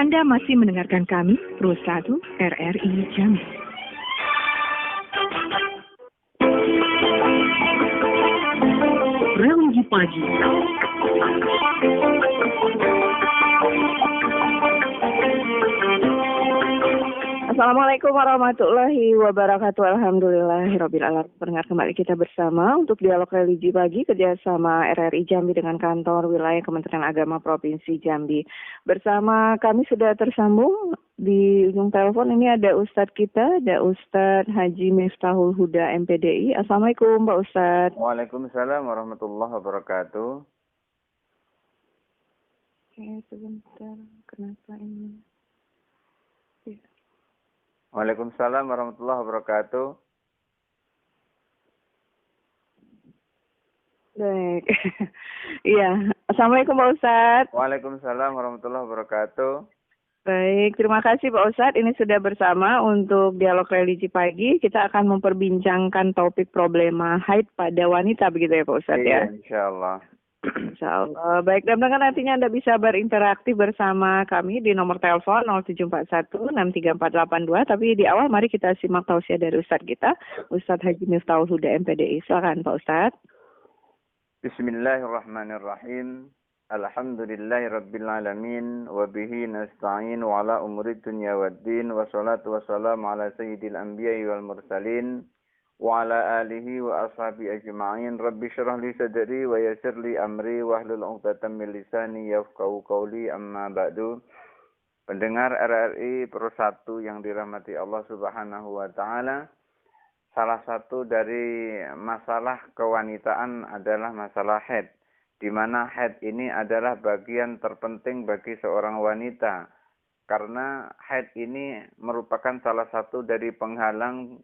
Anda masih mendengarkan kami, Pro 1 RRI Jambi. Religi Pagi. Assalamualaikum warahmatullahi wabarakatuh. Alhamdulillahirabbil alamin. Pendengar, kembali kita bersama untuk dialog religi pagi kerjasama RRI Jambi dengan kantor wilayah Kementerian Agama Provinsi Jambi. Bersama kami sudah tersambung di ujung telepon ini ada Ustadz kita, ada Ustadz Haji Miftahul Huda MPDI. Assalamualaikum Pak Ustadz. Waalaikumsalam warahmatullahi wabarakatuh. Oke, sebentar, kenapa ini? Ya. Waalaikumsalam warahmatullahi wabarakatuh. Baik. Iya. Assalamualaikum Pak Ustadz. Waalaikumsalam warahmatullahi wabarakatuh. Baik, terima kasih Pak Ustadz. Ini sudah bersama untuk dialog religi pagi. Kita akan memperbincangkan topik problema haid pada wanita, begitu ya Pak Ustadz ya? Iya, insyaallah. Insyaallah. Baik, dan nantinya Anda bisa berinteraksi bersama kami di nomor telepon 0741634482. Tapi di awal mari kita simak tausiah dari Ustadz kita, Ustadz Haji Miftahul Huda MPDI. Silakan Pak Ustadz. Bismillahirrahmanirrahim. Alhamdulillahirabbil alamin wa bihi nasta'in wa ala umuri dunya waddin wa salatu wassalamu ala sayyidil anbiya'i wal mursalin wa ala alihi wa ashabi ajma'in. Rabbi syrah li sadri wa yassir li amri wa hlul 'uqdatam min lisani yafqahu qawli, amma ba'du. Pendengar RRI Pro 1 yang dirahmati Allah Subhanahu wa taala, salah satu dari masalah kewanitaan adalah masalah haid, di mana haid ini adalah bagian terpenting bagi seorang wanita, karena haid ini merupakan salah satu dari penghalang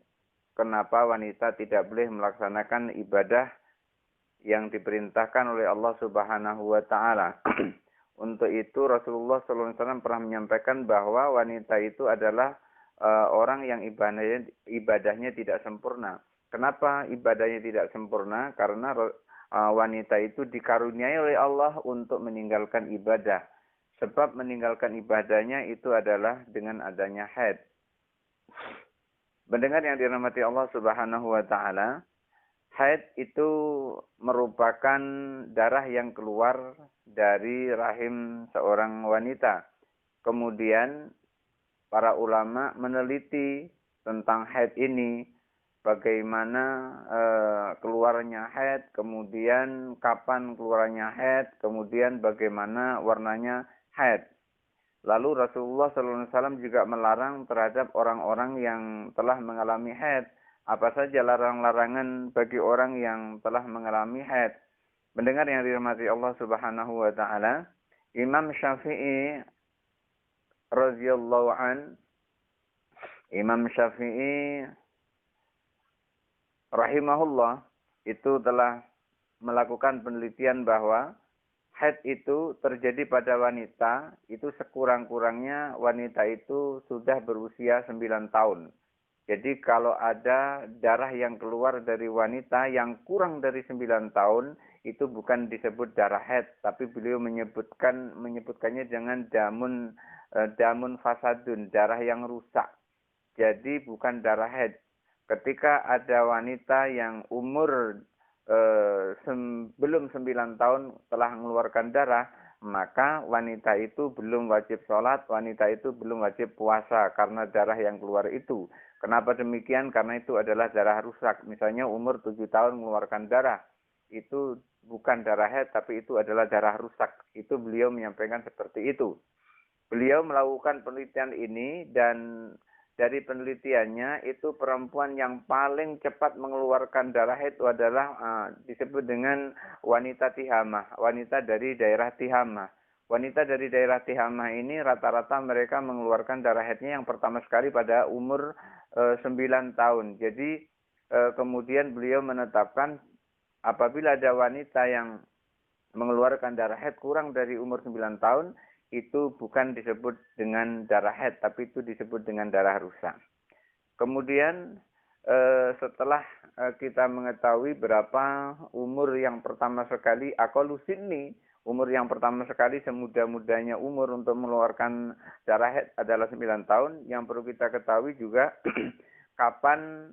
kenapa wanita tidak boleh melaksanakan ibadah yang diperintahkan oleh Allah Subhanahu wa taala. Untuk itu Rasulullah SAW pernah menyampaikan bahwa wanita itu adalah orang yang ibadahnya tidak sempurna. Kenapa ibadahnya tidak sempurna? Karena wanita itu dikaruniai oleh Allah untuk meninggalkan ibadah. Sebab meninggalkan ibadahnya itu adalah dengan adanya haid. Mendengar yang dirahmati Allah Subhanahu wa taala, haid itu merupakan darah yang keluar dari rahim seorang wanita. Kemudian para ulama meneliti tentang haid ini, bagaimana keluarnya haid, kemudian kapan keluarnya haid, kemudian bagaimana warnanya haid. Lalu Rasulullah SAW juga melarang terhadap orang-orang yang telah mengalami haid. Apa saja larangan-larangan bagi orang yang telah mengalami haid? Mendengar yang dirahmati Allah Subhanahu wa taala, Imam Syafi'i radhiyallahu an, Imam Syafi'i rahimahullah itu telah melakukan penelitian bahwa haid itu terjadi pada wanita, itu sekurang-kurangnya wanita itu sudah berusia 9 tahun. Jadi kalau ada darah yang keluar dari wanita yang kurang dari 9 tahun, itu bukan disebut darah haid, tapi beliau menyebutkannya dengan damun fasadun, darah yang rusak. Jadi bukan darah haid. Ketika ada wanita yang umur belum 9 tahun telah mengeluarkan darah, maka wanita itu belum wajib sholat, wanita itu belum wajib puasa karena darah yang keluar itu. Kenapa demikian? Karena itu adalah darah rusak. Misalnya umur 7 tahun mengeluarkan darah, itu bukan darah haid, tapi itu adalah darah rusak. Itu beliau menyampaikan seperti itu. Beliau melakukan penelitian ini, dan dari penelitiannya itu perempuan yang paling cepat mengeluarkan darah itu adalah disebut dengan wanita tihamah, wanita dari daerah tihamah. Wanita dari daerah tihamah ini rata-rata mereka mengeluarkan darah haidnya yang pertama sekali pada umur 9 tahun. Jadi kemudian beliau menetapkan apabila ada wanita yang mengeluarkan darah haid kurang dari umur 9 tahun, itu bukan disebut dengan darah haid, tapi itu disebut dengan darah rusak. Kemudian setelah kita mengetahui berapa umur yang pertama sekali aqallu sinni, Umur yang pertama sekali semuda-mudanya umur untuk mengeluarkan darah haid adalah 9 tahun. Yang perlu kita ketahui juga kapan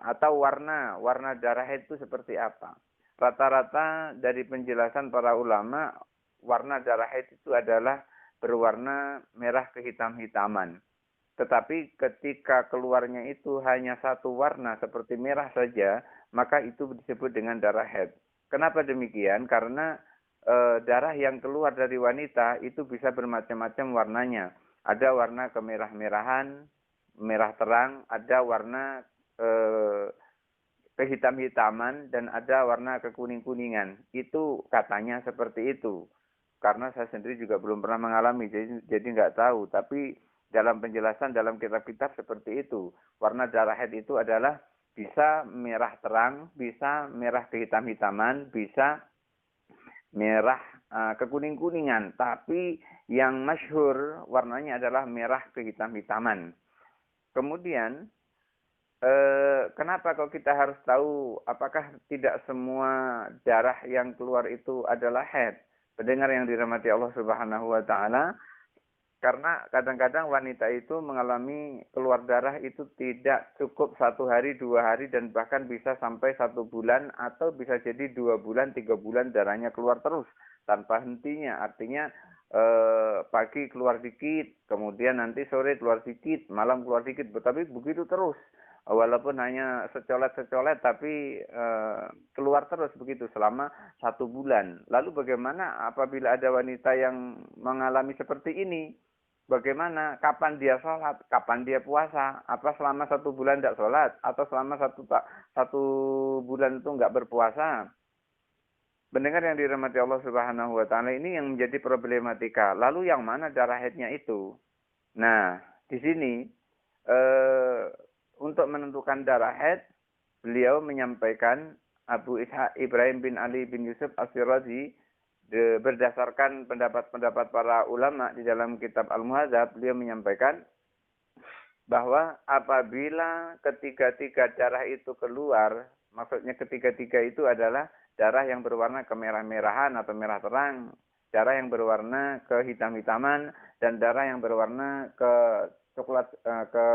atau warna darah haid itu seperti apa. Rata-rata dari penjelasan para ulama, warna darah haid itu adalah berwarna merah kehitam-hitaman. Tetapi ketika keluarnya itu hanya satu warna seperti merah saja, maka itu disebut dengan darah haid. Kenapa demikian? Karena darah yang keluar dari wanita itu bisa bermacam-macam warnanya. Ada warna kemerah-merahan, merah terang, ada warna kehitam-hitaman, dan ada warna kekuning-kuningan. Itu katanya seperti itu. Karena saya sendiri juga belum pernah mengalami, jadi nggak tahu. Tapi dalam penjelasan dalam kitab-kitab seperti itu. Warna darah haid itu adalah bisa merah terang, bisa merah kehitam-hitaman, bisa merah kekuning-kuningan. Tapi yang masyhur warnanya adalah merah kehitam-hitaman. Kemudian, kenapa kok kita harus tahu apakah tidak semua darah yang keluar itu adalah haid? Pendengar yang dirahmati Allah Subhanahu wa taala, karena kadang-kadang wanita itu mengalami keluar darah itu tidak cukup 1 hari, 2 hari, dan bahkan bisa sampai 1 bulan, atau bisa jadi 2 bulan, 3 bulan darahnya keluar terus tanpa hentinya. Artinya pagi keluar dikit, kemudian nanti sore keluar dikit, malam keluar dikit, tapi begitu terus. Walaupun hanya secolet-secolet, tapi keluar terus begitu selama 1 bulan. Lalu bagaimana apabila ada wanita yang mengalami seperti ini? Bagaimana? Kapan dia sholat? Kapan dia puasa? Apa selama 1 bulan tidak sholat? Atau selama satu bulan itu nggak berpuasa? Pendengar yang dirahmati Allah Subhanahu wa taala, ini yang menjadi problematika. Lalu yang mana darah haidnya itu? Nah, di sini untuk menentukan darah haid, beliau menyampaikan, Abu Ishaq Ibrahim bin Ali bin Yusuf As-Sirazi, berdasarkan pendapat-pendapat para ulama di dalam kitab Al-Muhadzab, beliau menyampaikan bahwa apabila ketiga-tiga darah itu keluar, maksudnya ketiga-tiga itu adalah darah yang berwarna kemerah-merahan atau merah terang, darah yang berwarna kehitam-hitaman, dan darah yang berwarna ke coklat, ke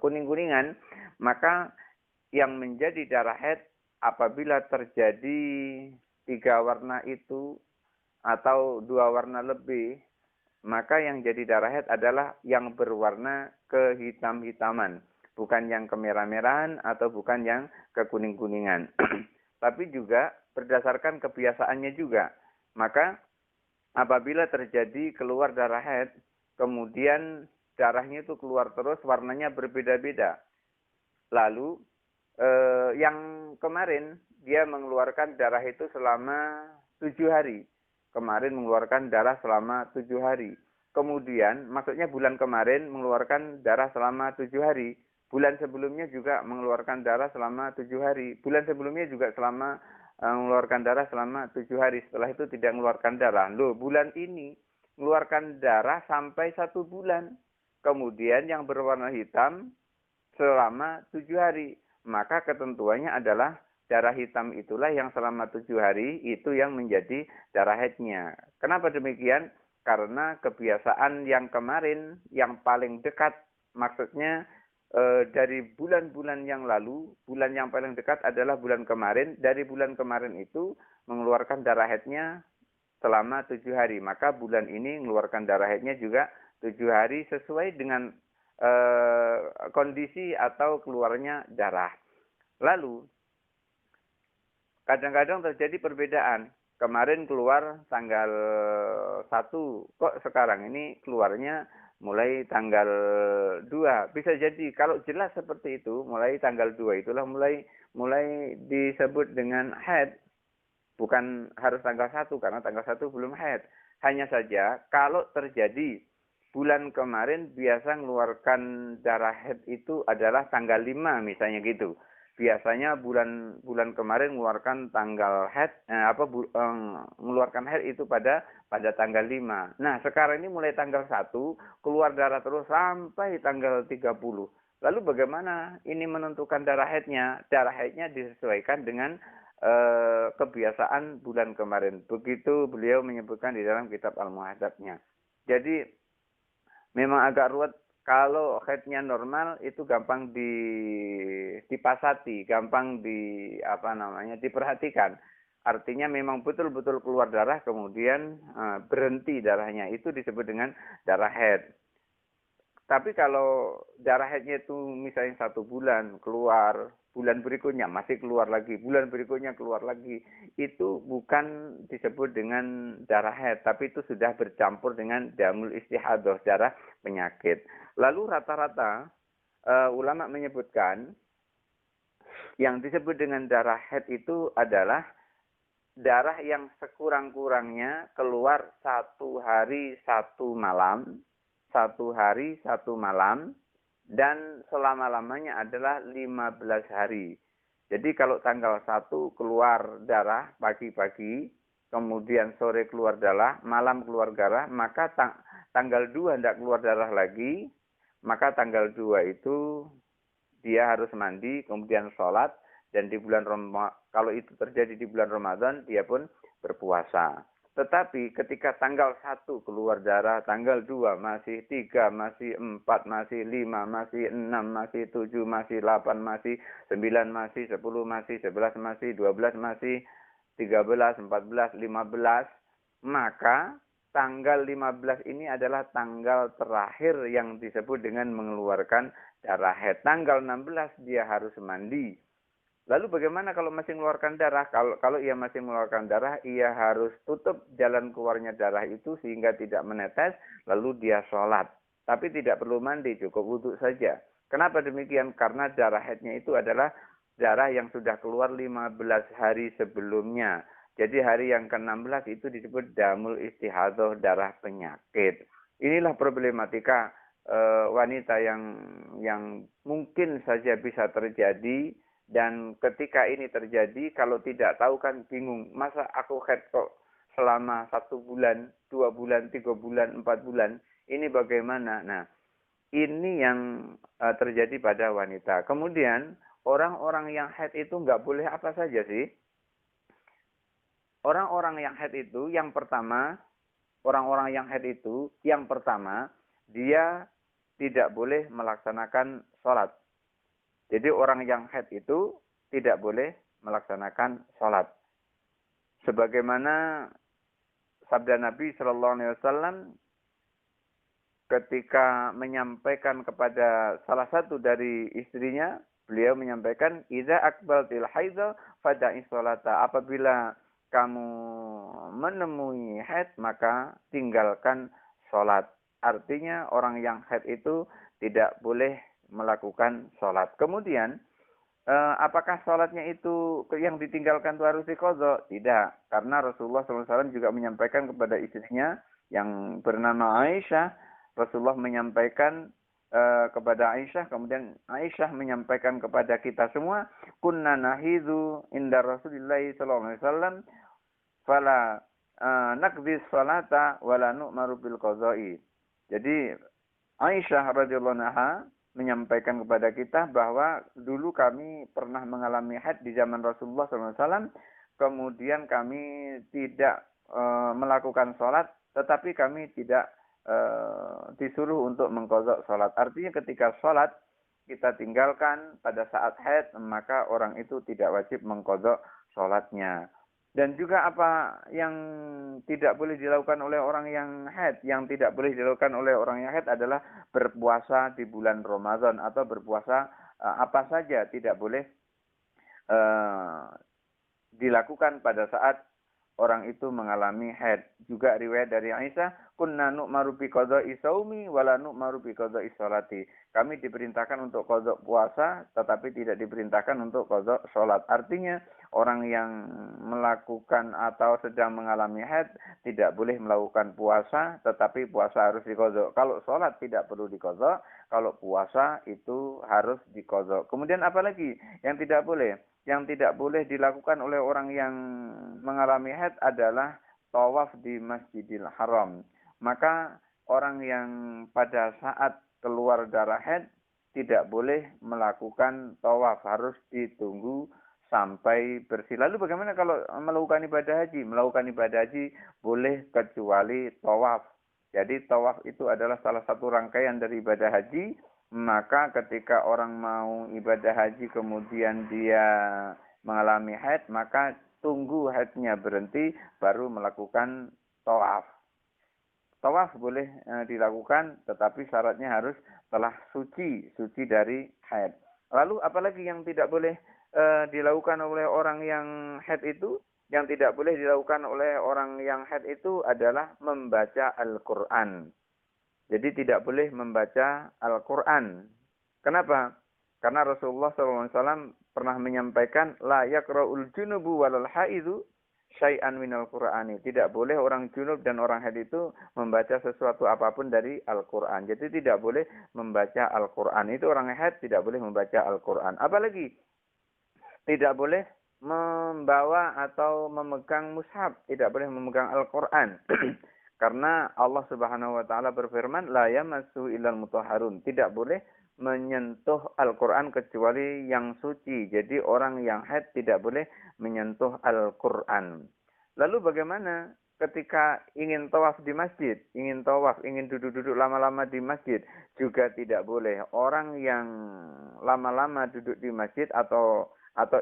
kuning-kuningan, maka yang menjadi darah haid apabila terjadi 3 warna itu atau 2 warna lebih, maka yang jadi darah haid adalah yang berwarna kehitam-hitaman, bukan yang kemerah-merahan atau bukan yang kekuning-kuningan. Tapi juga berdasarkan kebiasaannya juga. Maka apabila terjadi keluar darah haid, kemudian darahnya itu keluar terus, warnanya berbeda-beda. Lalu yang kemarin dia mengeluarkan darah itu selama 7 hari. Kemarin mengeluarkan darah selama 7 hari. Kemudian, maksudnya bulan kemarin mengeluarkan darah selama 7 hari. Bulan sebelumnya juga mengeluarkan darah selama 7 hari. Bulan sebelumnya juga mengeluarkan darah selama 7 hari. Setelah itu tidak mengeluarkan darah. Loh, bulan ini mengeluarkan darah sampai 1 bulan. Kemudian yang berwarna hitam selama 7 hari. Maka ketentuannya adalah darah hitam itulah yang selama 7 hari itu yang menjadi darah haidnya. Kenapa demikian? Karena kebiasaan yang kemarin, yang paling dekat, maksudnya dari bulan-bulan yang lalu, bulan yang paling dekat adalah bulan kemarin. Dari bulan kemarin itu mengeluarkan darah haidnya selama 7 hari. Maka bulan ini mengeluarkan darah haidnya juga 7 hari sesuai dengan kondisi atau keluarnya darah. Lalu, kadang-kadang terjadi perbedaan. Kemarin keluar tanggal 1, kok sekarang ini keluarnya mulai tanggal 2. Bisa jadi, kalau jelas seperti itu, mulai tanggal 2 itulah mulai disebut dengan haid. Bukan harus tanggal 1, karena tanggal 1 belum haid. Hanya saja, kalau terjadi bulan kemarin biasa mengeluarkan darah haid itu adalah tanggal 5 misalnya gitu. Biasanya bulan kemarin mengeluarkan tanggal haid, mengeluarkan haid itu pada tanggal 5. Nah, sekarang ini mulai tanggal 1 keluar darah terus sampai tanggal 30. Lalu bagaimana ini menentukan darah haidnya? Darah haidnya disesuaikan dengan kebiasaan bulan kemarin. Begitu beliau menyebutkan di dalam kitab Al-Muhadzabnya. Jadi memang agak ruwet. Kalau haidnya normal itu gampang dipasati, gampang diperhatikan. Artinya memang betul-betul keluar darah kemudian berhenti darahnya, itu disebut dengan darah haid. Tapi kalau darah haidnya itu misalnya 1 bulan keluar, bulan berikutnya masih keluar lagi, bulan berikutnya keluar lagi, itu bukan disebut dengan darah haid, tapi itu sudah bercampur dengan damul istihadah, darah penyakit. Lalu rata-rata ulama menyebutkan yang disebut dengan darah haid itu adalah darah yang sekurang-kurangnya keluar 1 hari 1 malam, 1 hari 1 malam, dan selama-lamanya adalah 15 hari. Jadi kalau tanggal 1 keluar darah pagi-pagi, kemudian sore keluar darah, malam keluar darah, maka tanggal 2 tidak keluar darah lagi, maka tanggal 2 itu dia harus mandi, kemudian sholat, dan di bulan kalau itu terjadi di bulan Ramadan, dia pun berpuasa. Tetapi ketika tanggal 1 keluar darah, tanggal 2 masih 3, masih 4, masih 5, masih 6, masih 7, masih 8, masih 9, masih 10, masih 11, masih 12, masih 13, 14, 15, maka tanggal 15 ini adalah tanggal terakhir yang disebut dengan mengeluarkan darah haid. Tanggal 16 dia harus mandi. Lalu bagaimana kalau masih mengeluarkan darah? Kalau ia masih mengeluarkan darah, ia harus tutup jalan keluarnya darah itu sehingga tidak menetes, lalu dia sholat. Tapi tidak perlu mandi, cukup wudhu saja. Kenapa demikian? Karena darah haidnya itu adalah darah yang sudah keluar 15 hari sebelumnya. Jadi hari yang ke-16 itu disebut damul istihadah, darah penyakit. Inilah problematika wanita yang mungkin saja bisa terjadi. Dan ketika ini terjadi, kalau tidak tahu kan bingung. Masa aku haid kok selama 1 bulan, 2 bulan, 3 bulan, 4 bulan. Ini bagaimana? Nah, ini yang terjadi pada wanita. Kemudian, orang-orang yang haid itu nggak boleh apa saja sih? Orang-orang yang haid itu, yang pertama, dia tidak boleh melaksanakan sholat. Jadi orang yang haid itu tidak boleh melaksanakan sholat. Sebagaimana sabda Nabi SAW ketika menyampaikan kepada salah satu dari istrinya, beliau menyampaikan, "Idza aqbaltil haidha fada'i sholata." Apabila kamu menemui haid, maka tinggalkan sholat. Artinya orang yang haid itu tidak boleh melakukan sholat. Kemudian, apakah sholatnya itu yang ditinggalkan itu harus diqadha? Tidak, karena Rasulullah SAW juga menyampaikan kepada istrinya yang bernama Aisyah. Rasulullah menyampaikan kepada Aisyah, kemudian Aisyah menyampaikan kepada kita semua, kunna nahidhu inda Rasulillah SAW, fala naqdis salata wala nu'maru bil qadha'i. Jadi Aisyah radhiyallahu anha menyampaikan kepada kita bahwa dulu kami pernah mengalami haid di zaman Rasulullah SAW, kemudian kami tidak melakukan sholat, tetapi kami tidak disuruh untuk mengqadha sholat. Artinya ketika sholat kita tinggalkan pada saat haid, maka orang itu tidak wajib mengqadha sholatnya. Dan juga apa yang tidak boleh dilakukan oleh orang yang haid. Yang tidak boleh dilakukan oleh orang yang haid adalah berpuasa di bulan Ramadan atau berpuasa apa saja tidak boleh dilakukan pada saat orang itu mengalami haid. Juga riwayat dari Aisyah, kunna nu'maru bi qadha'i shaumi wa la nu'maru bi qadha'i sholati. Kami diperintahkan untuk qadha puasa, tetapi tidak diperintahkan untuk qadha sholat. Artinya orang yang melakukan atau sedang mengalami haid tidak boleh melakukan puasa, tetapi puasa harus diqadha. Kalau sholat tidak perlu diqadha, kalau puasa itu harus diqadha. Kemudian apa lagi yang tidak boleh? Yang tidak boleh dilakukan oleh orang yang mengalami haid adalah tawaf di Masjidil Haram. Maka orang yang pada saat keluar darah haid tidak boleh melakukan tawaf, harus ditunggu sampai bersih. Lalu bagaimana kalau melakukan ibadah haji? Melakukan ibadah haji boleh kecuali tawaf. Jadi tawaf itu adalah salah satu rangkaian dari ibadah haji. Maka ketika orang mau ibadah haji kemudian dia mengalami haid, maka tunggu haidnya berhenti baru melakukan tawaf. Tawaf boleh dilakukan, tetapi syaratnya harus telah suci dari haid. Lalu apalagi yang tidak boleh dilakukan oleh orang yang haid itu? Yang tidak boleh dilakukan oleh orang yang haid itu adalah membaca Al-Quran. Jadi tidak boleh membaca Al-Quran. Kenapa? Karena Rasulullah SAW pernah menyampaikan, la yakra'ul junubu walal haidu syai'an minal Qur'ani. Tidak boleh orang junub dan orang haid itu membaca sesuatu apapun dari Al-Quran. Jadi tidak boleh membaca Al-Quran. Itu orang haid tidak boleh membaca Al-Quran. Apalagi tidak boleh membawa atau memegang mushaf. Tidak boleh memegang Al-Quran. Karena Allah Subhanahu wa taala berfirman, la yamassu illal mutahharun. Tidak boleh menyentuh Al-Quran kecuali yang suci. Jadi orang yang haid tidak boleh menyentuh Al-Quran. Lalu bagaimana ketika ingin tawaf di masjid? Ingin tawaf, ingin duduk-duduk lama-lama di masjid. Juga tidak boleh. Orang yang lama-lama duduk di masjid atau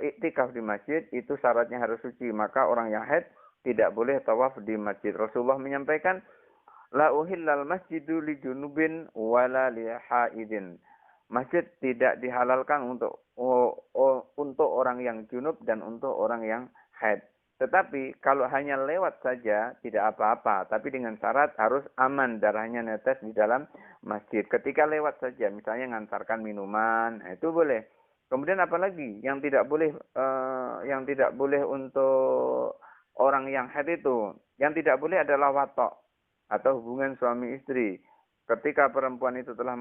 iktikaf di masjid, itu syaratnya harus suci. Maka orang yang haid tidak boleh tawaf di masjid. Rasulullah menyampaikan, la uhillal masjidu li junubin wala li haidin. Masjid tidak dihalalkan untuk orang yang junub dan untuk orang yang haid. Tetapi kalau hanya lewat saja tidak apa-apa, tapi dengan syarat harus aman, darahnya netes di dalam masjid. Ketika lewat saja, misalnya ngantarkan minuman, itu boleh. Kemudian apalagi yang tidak boleh untuk orang yang haid itu? Yang tidak boleh adalah watok atau hubungan suami istri. Ketika perempuan itu telah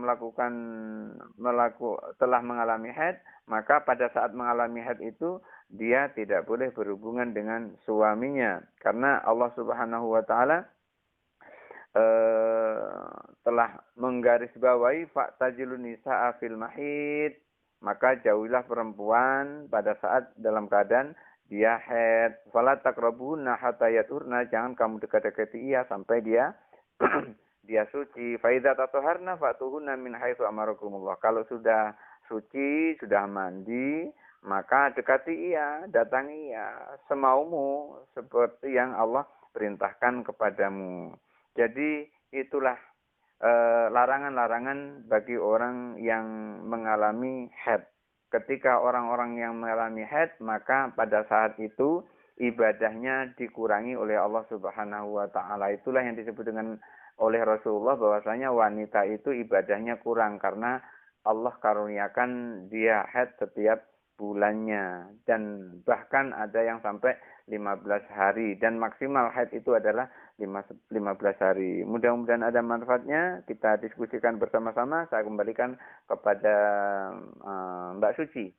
mengalami haid, maka pada saat mengalami haid itu dia tidak boleh berhubungan dengan suaminya, karena Allah Subhanahu wa taala telah menggarisbawahi fa'tazilun nisaa fil mahid, maka jauhilah perempuan pada saat dalam keadaan dia haid. Fala taqrabuna hatta yathurna, jangan kamu dekat-dekati ia sampai dia dia suci. Fa idza tatahharna fatuhunna min haitsu amarakumullah. Kalau sudah suci, sudah mandi, maka dekati ia, datangi ia semaumu seperti yang Allah perintahkan kepadamu. Jadi itulah larangan-larangan bagi orang yang mengalami haid. Ketika orang-orang yang mengalami haid, maka pada saat itu ibadahnya dikurangi oleh Allah Subhanahu wa taala. Itulah yang disebut dengan oleh Rasulullah bahwasanya wanita itu ibadahnya kurang karena Allah karuniakan dia haid setiap bulannya, dan bahkan ada yang sampai 15 hari, dan maksimal haid itu adalah 15 hari. Mudah-mudahan ada manfaatnya. Kita diskusikan bersama-sama. Saya kembalikan kepada Mbak Suci.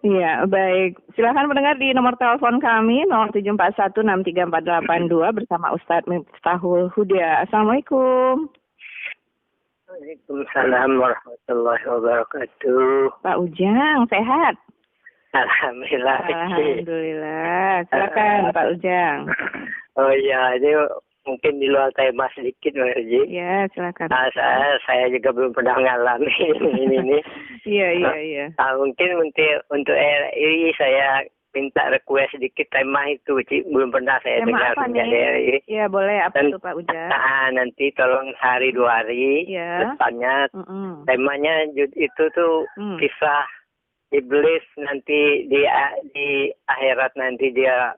Iya, baik. Silakan mendengar di nomor telepon kami 0741634482 bersama Ustadz Miftahul Huda. Assalamualaikum. Waalaikumsalam warahmatullahi wabarakatuh. Pak Ujang, sehat? Alhamdulillah. Alhamdulillah. Silakan Pak Ujang. Oh iya, ini mungkin di luar tema sedikit, Mbak Haji. Iya, silakan. Saya juga belum pernah mengalami ini. Iya. Mungkin untuk RRI saya minta request sedikit tema itu, belum pernah saya dengar sejak RRI. Iya, boleh. Apa itu Pak Ujang? Nanti tolong sehari 2 hari depannya. Temanya itu tuh kisah iblis nanti di akhirat, nanti dia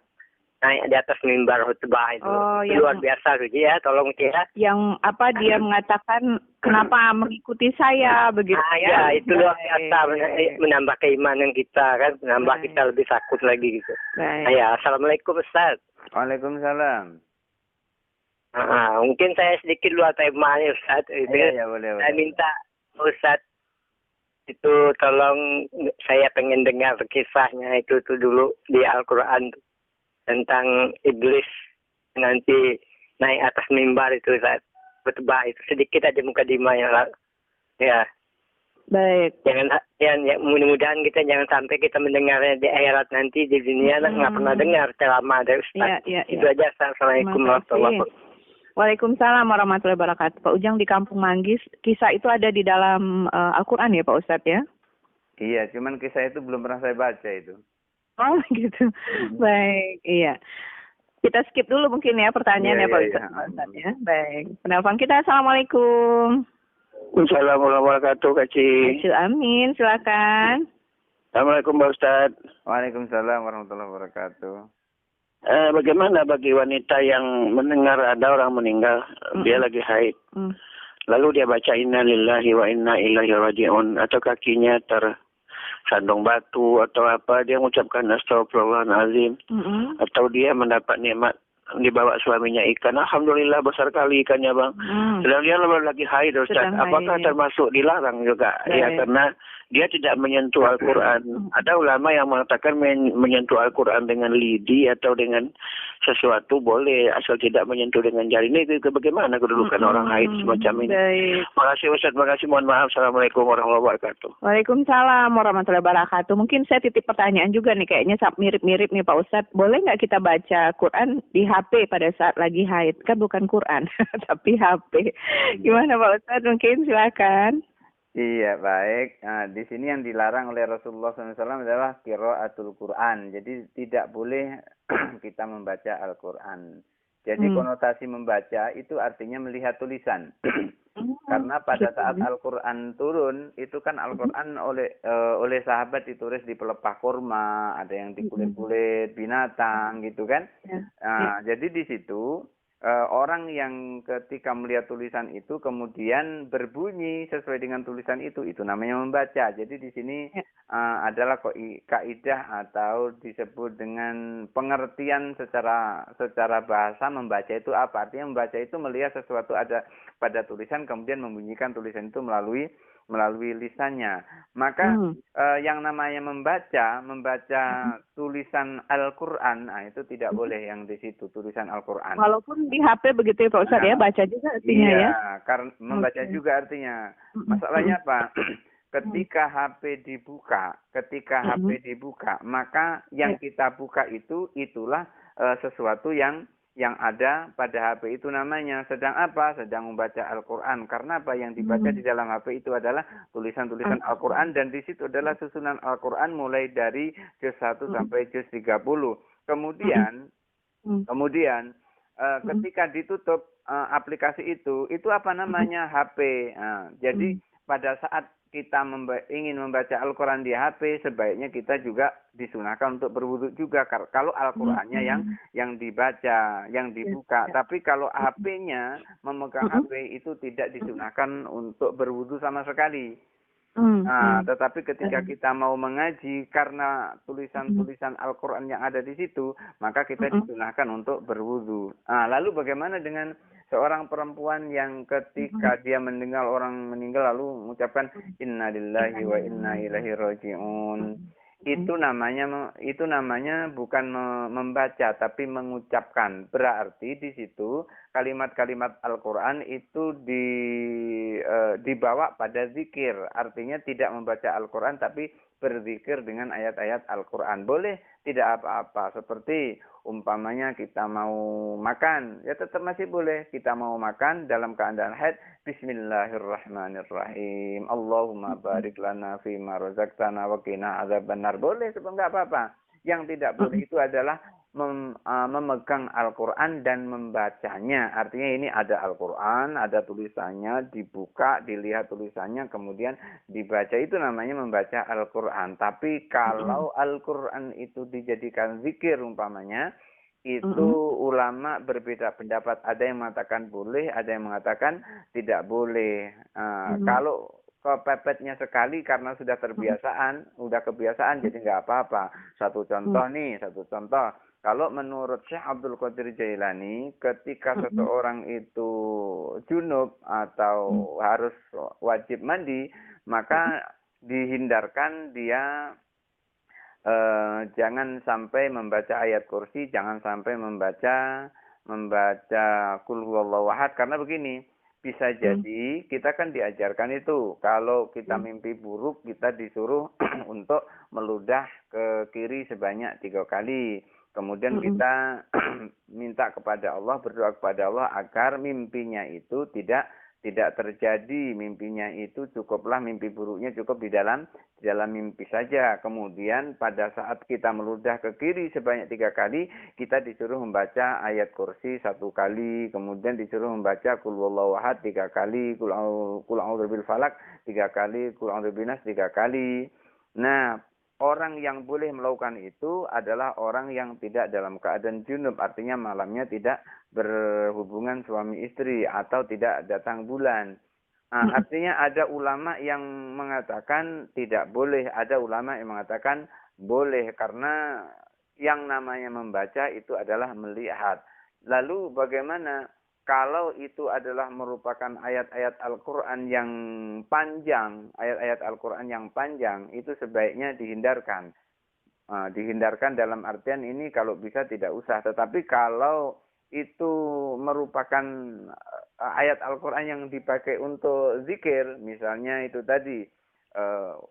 naik di atas mimbar khutbah itu. Luar biasa Ruji ya, tolong ya. Yang apa dia mengatakan kenapa mengikuti saya begitu ya. Itu luar biasa, menambah keimanan kita kan, menambah kita lebih takut lagi gitu. Ya, Assalamualaikum Ustaz. Waalaikumsalam. Mungkin saya sedikit luar temanya Ustaz. Iya, boleh. Saya minta Ustaz itu tolong, saya pengen dengar kisahnya itu tuh dulu di Al-Quran tentang iblis nanti naik atas mimbar itu saat khutbah itu, sedikit aja mukadimahnya lah. Ya. Baik. Mudah-mudahan kita jangan sampai kita mendengarnya di akhirat nanti, di dunia nggak pernah dengar ceramah dari Ustaz. Itu aja. Assalamualaikum warahmatullahi wabarakatuh. Waalaikumsalam warahmatullahi wabarakatuh. Pak Ujang, di Kampung Manggis, kisah itu ada di dalam Al-Quran ya Pak Ustadz ya? Iya, cuman kisah itu belum pernah saya baca itu. Oh gitu. Baik, iya. Kita skip dulu mungkin ya pertanyaannya Pak Ustadz ya. Baik. Penelpon kita, Assalamualaikum. Assalamualaikum warahmatullahi wabarakatuh, Kak Ci. Amin, silakan. Assalamualaikum Pak Ustadz. Waalaikumsalam warahmatullahi wabarakatuh. Bagaimana bagi wanita yang mendengar ada orang meninggal, dia lagi haid, lalu dia baca inna lillahi wa inna ilaihi raji'un, atau kakinya tersandung batu atau apa, dia mengucapkan astagfirullahaladzim, atau dia mendapat nikmat dibawa suaminya ikan, alhamdulillah besar kali ikannya bang. Sedang dia lagi haid Ustaz, apakah termasuk dilarang juga? Ya karena dia tidak menyentuh Al-Quran. Ada ulama yang mengatakan menyentuh Al-Quran dengan lidi atau dengan sesuatu boleh, asal tidak menyentuh dengan jari. Ini bagaimana kedudukan orang haid semacam ini? Terima kasih Ustaz, terima kasih, mohon maaf. Assalamualaikum warahmatullahi wabarakatuh. Waalaikumsalam warahmatullahi wabarakatuh. Mungkin saya titip pertanyaan juga nih, kayaknya mirip-mirip nih Pak Ustadz. Boleh nggak kita baca Quran di HP pada saat lagi haid? Kan bukan Quran, tapi HP. Gimana Pak Ustadz? Mungkin silakan. Iya, baik. Nah, di sini yang dilarang oleh Rasulullah SAW adalah qiraatul Quran. Jadi tidak boleh kita membaca Al-Quran. Jadi konotasi membaca itu artinya melihat tulisan. Karena pada saat Al-Quran turun, itu kan Al-Quran oleh sahabat ditulis di pelepah kurma, ada yang di kulit-kulit binatang gitu kan. Nah, jadi di situ orang yang ketika melihat tulisan itu kemudian berbunyi sesuai dengan tulisan itu namanya membaca. Jadi di sini adalah kaidah atau disebut dengan pengertian secara bahasa membaca itu apa? Artinya membaca itu melihat sesuatu ada pada tulisan kemudian membunyikan tulisan itu melalui lisannya. Maka yang namanya membaca tulisan Al-Quran, nah itu tidak boleh yang di situ tulisan Al-Quran. Walaupun di HP begitu ya Pak Ustadz ya, baca juga artinya ya? Iya, karena membaca juga artinya. Masalahnya apa? Ketika HP dibuka, maka yang kita buka itulah sesuatu yang ada pada HP itu namanya sedang apa? Sedang membaca Al-Quran. Karena apa? Yang dibaca di dalam HP itu adalah tulisan-tulisan Al-Quran, dan di situ adalah susunan Al-Quran mulai dari juz 1 sampai juz 30. Kemudian ketika ditutup aplikasi itu apa namanya? HP. Jadi pada saat kita ingin membaca Al-Quran di HP, sebaiknya kita juga disunahkan untuk berwudu juga. Kalau Al-Qurannya yang dibaca, yang dibuka. Tapi kalau HP-nya, memegang HP itu tidak disunahkan untuk berwudu sama sekali. Nah, tetapi ketika kita mau mengaji, karena tulisan-tulisan Al-Quran yang ada di situ, maka kita disunahkan untuk berwudu. Nah, lalu bagaimana dengan seorang perempuan yang ketika dia mendengar orang meninggal lalu mengucapkan inna lillahi wa inna ilaihi raji'un? Itu namanya bukan membaca tapi mengucapkan. Berarti di situ kalimat-kalimat Al-Quran itu dibawa pada zikir. Artinya tidak membaca Al-Quran tapi berzikir dengan ayat-ayat Al-Quran. Boleh, tidak apa-apa. Seperti umpamanya kita mau makan, ya tetap masih boleh. Kita mau makan dalam keadaan haid, Bismillahirrahmanirrahim. Allahumma barik lana fima razaqtana wa qina adzabannar. Boleh, enggak apa-apa. Yang tidak boleh itu adalah memegang Al-Quran dan membacanya. Artinya ini ada Al-Quran, ada tulisannya, dibuka, dilihat tulisannya, kemudian dibaca. Itu namanya membaca Al-Quran. Tapi kalau Al-Quran itu dijadikan zikir umpamanya, itu ulama berbeda pendapat. Ada yang mengatakan boleh, ada yang mengatakan tidak boleh. Kalau kepepetnya sekali karena sudah kebiasaan, jadi nggak apa-apa. Satu contoh. Kalau menurut Syekh Abdul Qadir Jailani, ketika seseorang itu junub atau harus wajib mandi, maka dihindarkan dia jangan sampai membaca ayat kursi, jangan sampai membaca Qul huwallahu ahad, karena begini, bisa jadi kita kan diajarkan itu. Kalau kita mimpi buruk, kita disuruh untuk meludah ke kiri sebanyak 3 kali. Kemudian kita minta kepada Allah, berdoa kepada Allah agar mimpinya itu tidak terjadi. Mimpinya itu cukuplah, mimpi buruknya cukup di dalam mimpi saja. Kemudian pada saat kita meludah ke kiri sebanyak 3 kali, kita disuruh membaca ayat kursi 1 kali. Kemudian disuruh membaca qul huwallahu ahad 3 kali, qul a'udzu birabbil falaq 3 kali, qul a'udzu binanas 3 kali. Nah, orang yang boleh melakukan itu adalah orang yang tidak dalam keadaan junub. Artinya malamnya tidak berhubungan suami istri atau tidak datang bulan. Nah, artinya ada ulama yang mengatakan tidak boleh. Ada ulama yang mengatakan boleh. Karena yang namanya membaca itu adalah melihat. Lalu bagaimana kalau itu adalah merupakan ayat-ayat Al-Quran yang panjang, ayat-ayat Al-Quran yang panjang, itu sebaiknya dihindarkan. Dihindarkan dalam artian ini kalau bisa tidak usah. Tetapi kalau itu merupakan ayat Al-Quran yang dipakai untuk zikir, misalnya itu tadi,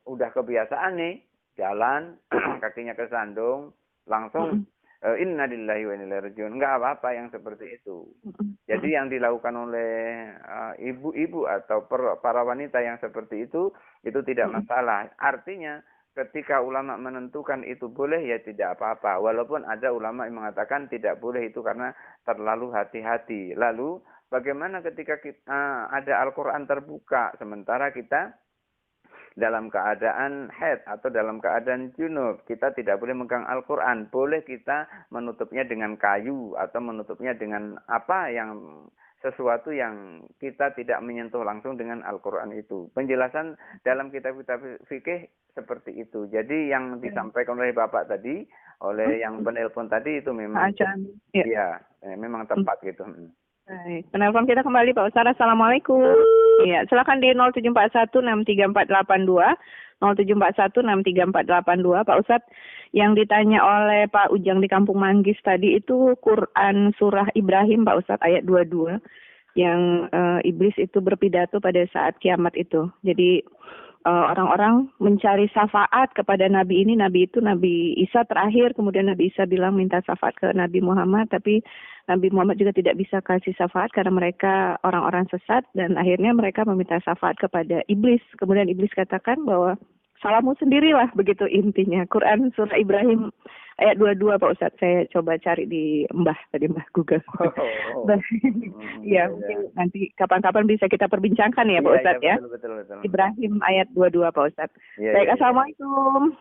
udah kebiasaan nih, jalan, kakinya kesandung, langsung inna lillahi wa inna ilaihi raji'un. Enggak apa-apa yang seperti itu. Jadi yang dilakukan oleh ibu-ibu atau para wanita yang seperti itu tidak masalah. Artinya ketika ulama menentukan itu boleh, ya tidak apa-apa. Walaupun ada ulama yang mengatakan tidak boleh itu karena terlalu hati-hati. Lalu bagaimana ketika ada Al-Quran terbuka sementara kita dalam keadaan haid atau dalam keadaan junub, kita tidak boleh megang Al-Quran. Boleh kita menutupnya dengan kayu atau menutupnya dengan apa yang sesuatu yang kita tidak menyentuh langsung dengan Al-Quran itu. Penjelasan dalam kitab-kitab fikih seperti itu. Jadi yang disampaikan oleh Bapak tadi, oleh yang penelpon tadi itu memang memang tepat gitu. Baik, penelpon kita kembali Pak Ustaz. Assalamualaikum. Iya, silakan di 0741634482, 0741634482. Pak Ustaz, yang ditanya oleh Pak Ujang di Kampung Manggis tadi itu Quran surah Ibrahim Pak Ustaz ayat 22 yang iblis itu berpidato pada saat kiamat itu. Jadi orang-orang mencari syafaat kepada Nabi ini. Nabi itu Nabi Isa terakhir, kemudian Nabi Isa bilang minta syafaat ke Nabi Muhammad, tapi Nabi Muhammad juga tidak bisa kasih syafaat karena mereka orang-orang sesat, dan akhirnya mereka meminta syafaat kepada iblis. Kemudian iblis katakan bahwa salahmu sendirilah, begitu intinya. Quran surah Ibrahim ayat 22 Pak Ustadz. Saya coba cari di Mbah Google. Mungkin nanti kapan-kapan bisa kita perbincangkan ya Pak Ustadz ya. Betul. Ibrahim ayat 22 Pak Ustadz. Baik, Assalamualaikum.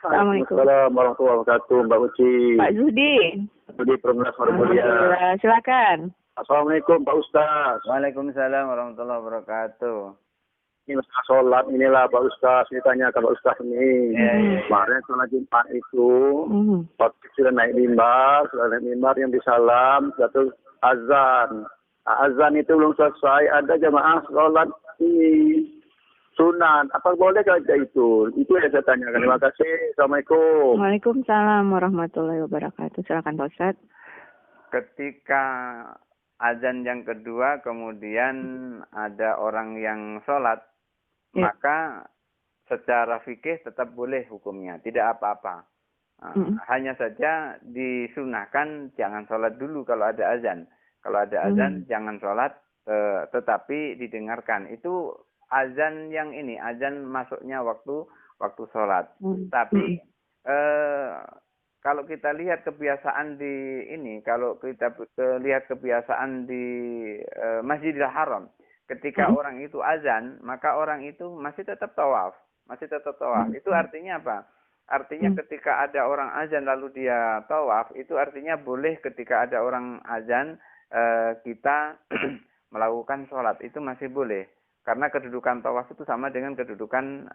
Assalamualaikum warahmatullahi wabarakatuh, Mbak Uci. Pak Zuhdi. Perumnas Mulia. Silakan. Assalamualaikum Pak Ustaz. Waalaikumsalam warahmatullahi wabarakatuh. Ini masalah sholat inilah Pak Ustaz. Ini tanya ke Pak Ustaz ini. Kemarin sholat Jumat itu, waktu sudah naik mimbar yang disalam, satu azan. Azan itu belum selesai, ada jamaah sholat ini sunat. Apa boleh kerja itu? Itu yang saya tanyakan. Terima kasih. Assalamualaikum. Waalaikumsalam warahmatullahi wabarakatuh. Silakan Pak Ustaz. Ketika azan yang kedua kemudian ada orang yang sholat, maka secara fikih tetap boleh hukumnya, tidak apa-apa. Hanya saja disunahkan jangan sholat dulu kalau ada azan. Kalau ada azan jangan sholat, tetapi didengarkan. Itu azan yang ini, azan masuknya waktu sholat. Tapi kalau kita lihat kebiasaan di ini, kalau kita lihat kebiasaan di Masjidil Haram, ketika orang itu azan, maka orang itu masih tetap tawaf. Itu artinya apa? Artinya ketika ada orang azan lalu dia tawaf, itu artinya boleh ketika ada orang azan kita melakukan sholat. Itu masih boleh. Karena kedudukan tawaf itu sama dengan kedudukan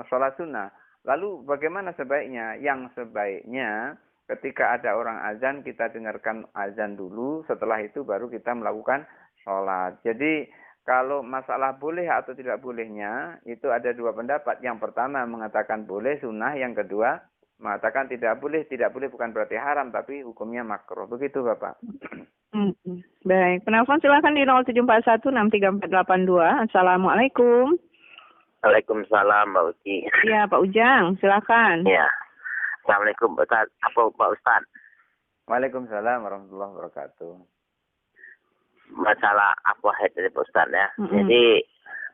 sholat sunnah. Lalu bagaimana sebaiknya? Yang sebaiknya ketika ada orang azan kita dengarkan azan dulu. Setelah itu baru kita melakukan sholat. Jadi kalau masalah boleh atau tidak bolehnya itu ada dua pendapat. Yang pertama mengatakan boleh sunnah. Yang kedua mengatakan tidak boleh. Tidak boleh bukan berarti haram tapi hukumnya makruh. Begitu Bapak. Baik, penelpon silakan di 0741634482. Assalamualaikum. Waalaikumsalam, Mbak Uci. Iya, Pak Ujang, silakan. Ya. Assalamualaikum, Ustaz. Pak Ustaz? Waalaikumsalam warahmatullahi wabarakatuh. Masalah apa dari Pak Ustaz ya. Jadi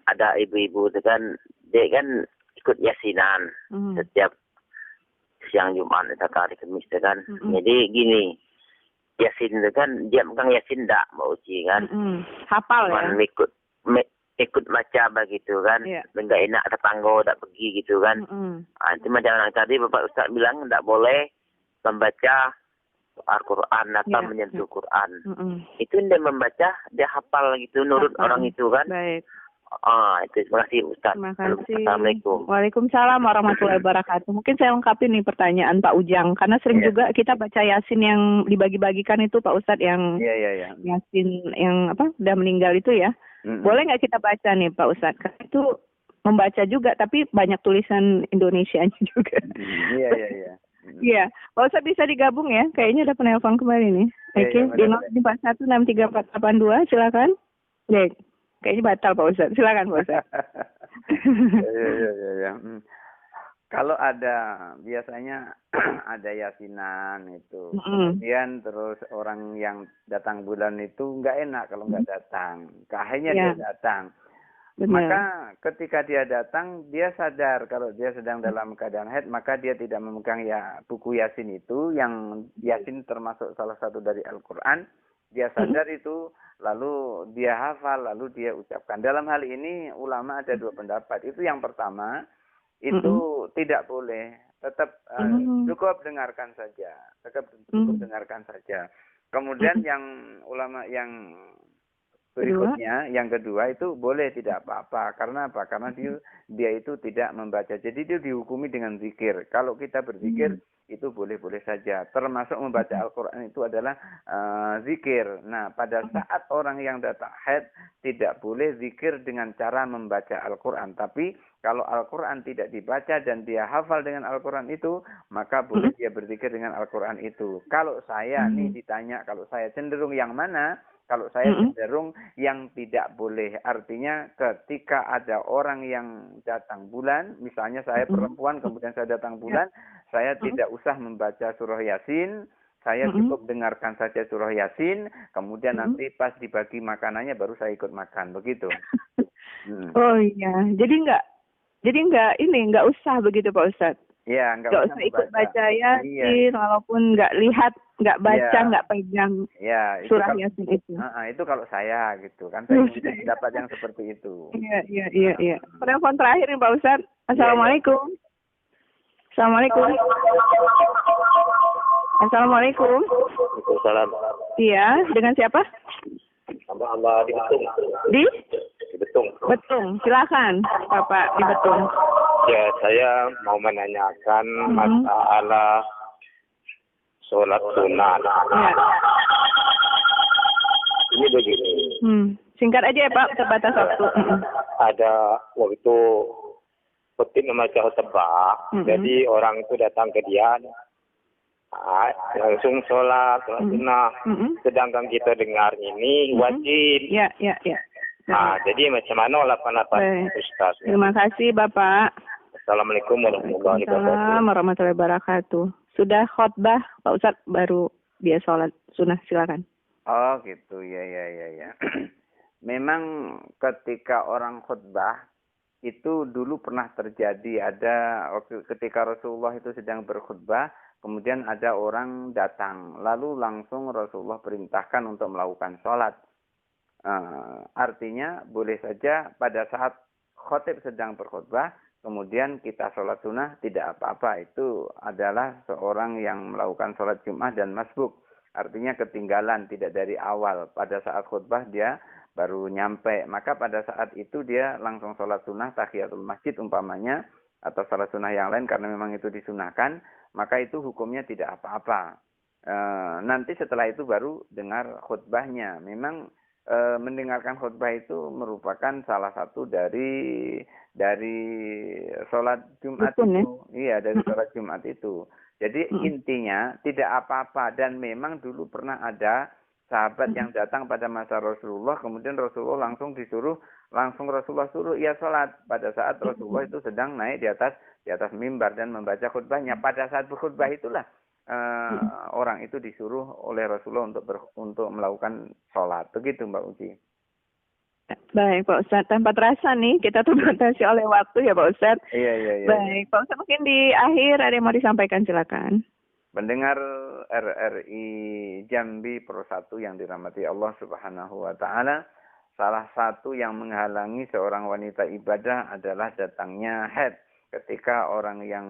ada ibu-ibu itu kan, dia kan ikut yasinan setiap siang Jumat atau hari Kamis itu kan. Jadi gini, yasin itu kan dia megang yasin enggak Mbak Uci kan. Hafal ya. Ikut baca begitu kan. Enggak enak tetangga enggak pergi gitu kan. Itu macam yang tadi Bapak Ustaz bilang enggak boleh membaca Al-Quran atau menyentuh Quran. Itu dia membaca, dia hafal gitu nurut orang itu kan. Baik. Itu terima kasih Ustaz. Terima kasih. Assalamualaikum. Waalaikumsalam warahmatullahi wabarakatuh. Mungkin saya lengkapi nih pertanyaan Pak Ujang, karena sering juga kita baca Yasin yang dibagi-bagikan itu Pak Ustadz yang Yasin yang udah meninggal itu ya. Boleh nggak kita baca nih Pak Ustadz? Karena itu membaca juga, tapi banyak tulisan Indonesianya juga. Iya, Pak Ustadz bisa digabung ya. Kayaknya ada penelpon kembali nih. Oke, di 0741634482 silakan. Baik. Kayaknya batal Pak Ustadz. Silakan Pak Ustadz. Kalau ada, biasanya ada yasinan itu. Kemudian terus orang yang datang bulan itu nggak enak kalau nggak datang. Akhirnya dia datang. Benar. Maka ketika dia datang, dia sadar kalau dia sedang dalam keadaan haid, maka dia tidak memegang buku Yasin itu, yang Yasin termasuk salah satu dari Al-Quran. Dia sadar itu, lalu dia hafal, lalu dia ucapkan. Dalam hal ini ulama ada dua pendapat. Itu yang pertama, itu tidak boleh. Tetap cukup dengarkan saja. Dengarkan saja. Kemudian yang ulama yang berikutnya, yang kedua itu boleh tidak apa-apa. Karena apa? Karena dia itu tidak membaca. Jadi dia dihukumi dengan zikir. Kalau kita berzikir, itu boleh-boleh saja. Termasuk membaca Al-Quran itu adalah zikir. Nah, pada saat orang yang datang haid, tidak boleh zikir dengan cara membaca Al-Quran. Tapi kalau Al-Quran tidak dibaca dan dia hafal dengan Al-Quran itu, maka boleh dia berzikir dengan Al-Quran itu. Kalau saya nih ditanya, kalau saya cenderung yang mana? Kalau saya cenderung yang tidak boleh. Artinya ketika ada orang yang datang bulan, misalnya saya perempuan, kemudian saya datang bulan, saya tidak usah membaca surah Yasin, saya cukup dengarkan saja surah Yasin, kemudian nanti pas dibagi makanannya baru saya ikut makan, begitu. Oh iya, jadi nggak usah begitu Pak Ustadz. Iya, nggak usah ikut baca Yasin, walaupun nggak lihat, nggak baca, nggak pegang surah Yasin itu. Itu kalau saya gitu kan, saya dapat yang seperti itu. Iya. Penelpon terakhir nih Pak Ustadz. Assalamualaikum. Assalamualaikum. Assalamualaikum. Waalaikumsalam. Iya, dengan siapa? Hamba di Betung. Di Betung. Betung, silakan Bapak di Betung. Ya, saya mau menanyakan masalah sholat sunat. Ya. Ini begini. Singkat aja ya Pak, terbatas waktu. Ada waktu khotib membaca khutbah, jadi orang itu datang ke dia, langsung sholat sunnah. Sedangkan kita dengar ini wajib. Ya. Jadi macam mana lapan Ustaz? Terima kasih Bapak. Assalamualaikum warahmatullahi wabarakatuh. Assalamualaikum warahmatullahi wabarakatuh. Sudah khotbah Pak Ustadz, baru dia sholat sunnah, silakan. Oh gitu, ya. Memang ketika orang khutbah itu dulu pernah terjadi, ada ketika Rasulullah itu sedang berkhutbah, kemudian ada orang datang, lalu langsung Rasulullah perintahkan untuk melakukan sholat. Artinya boleh saja pada saat khotib sedang berkhutbah, kemudian kita sholat sunnah, tidak apa-apa. Itu adalah seorang yang melakukan sholat Jum'ah dan masbuk. Artinya ketinggalan, tidak dari awal. Pada saat khutbah dia baru nyampe. Maka pada saat itu dia langsung sholat sunnah, tahiyatul masjid umpamanya, atau sholat sunnah yang lain karena memang itu disunahkan, maka itu hukumnya tidak apa-apa. Nanti setelah itu baru dengar khutbahnya. Memang mendengarkan khutbah itu merupakan salah satu dari sholat Jumat itu. Iya, dari sholat Jumat itu. Jadi intinya tidak apa-apa, dan memang dulu pernah ada sahabat yang datang pada masa Rasulullah, kemudian Rasulullah Rasulullah suruh ia sholat pada saat Rasulullah itu sedang naik di atas mimbar dan membaca khutbahnya. Pada saat berkhutbah itulah orang itu disuruh oleh Rasulullah untuk melakukan sholat. Begitu Mbak Uci. Baik Pak Ustadz, tanpa terasa nih kita terbatasi oleh waktu ya Pak Ustadz. Iya. Baik Pak Ustadz, mungkin di akhir ada yang mau disampaikan, silakan. Pendengar RRI Jambi Pro 1 yang dirahmati Allah Subhanahu wa taala, salah satu yang menghalangi seorang wanita ibadah adalah datangnya haid. Ketika orang yang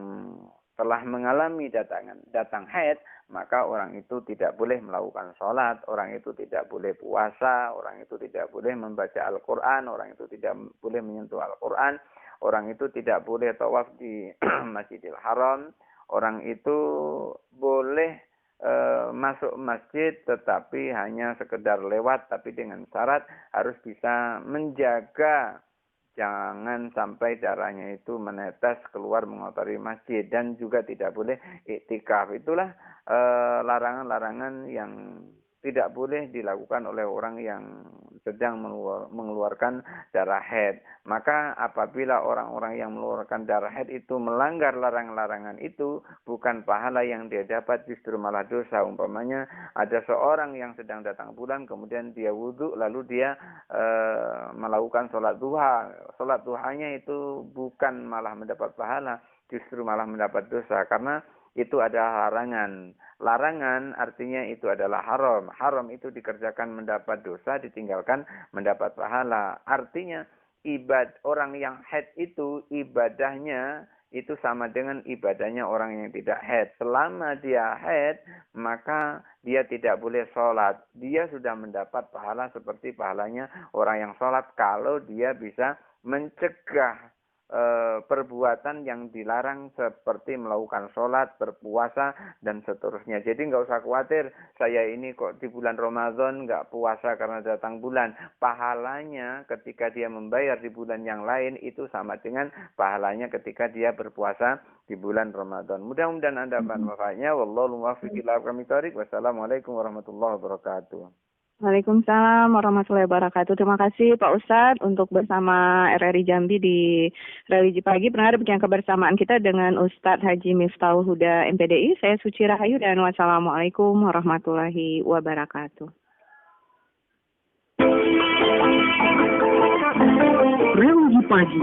telah mengalami datang haid, maka orang itu tidak boleh melakukan sholat, orang itu tidak boleh puasa, orang itu tidak boleh membaca Al-Quran, orang itu tidak boleh menyentuh Al-Quran, orang itu tidak boleh tawaf di Masjidil Haram, orang itu boleh masuk masjid tetapi hanya sekedar lewat, tapi dengan syarat harus bisa menjaga jangan sampai darahnya itu menetes keluar mengotori masjid, dan juga tidak boleh iktikaf. Itulah larangan-larangan yang tidak boleh dilakukan oleh orang yang sedang mengeluarkan darah haid. Maka apabila orang-orang yang mengeluarkan darah haid itu melanggar larangan-larangan itu, bukan pahala yang dia dapat, justru malah dosa. Umpamanya ada seorang yang sedang datang bulan, kemudian dia wudhu, lalu dia melakukan sholat duha. Sholat duhanya itu bukan malah mendapat pahala, justru malah mendapat dosa, karena itu ada larangan. Larangan artinya itu adalah haram. Haram itu dikerjakan mendapat dosa, ditinggalkan mendapat pahala. Artinya orang yang haid itu ibadahnya itu sama dengan ibadahnya orang yang tidak haid. Selama dia haid, maka dia tidak boleh sholat. Dia sudah mendapat pahala seperti pahalanya orang yang sholat kalau dia bisa mencegah perbuatan yang dilarang seperti melakukan sholat, berpuasa, dan seterusnya. Jadi nggak usah khawatir, saya ini kok di bulan Ramadan nggak puasa karena datang bulan. Pahalanya ketika dia membayar di bulan yang lain itu sama dengan pahalanya ketika dia berpuasa di bulan Ramadan. Mudah-mudahan Anda manfaatnya. Wallahu muwaffiq ila aqwamit thoriq. Wassalamualaikum warahmatullahi wabarakatuh. Waalaikumsalam warahmatullahi wabarakatuh. Terima kasih Pak Ustadz untuk bersama RRI Jambi di Religi Pagi. Pendengar, demikian kebersamaan kita dengan Ustadz Haji Miftahul Huda MPDI. Saya Suci Rahayu dan wassalamualaikum warahmatullahi wabarakatuh. Religi Pagi.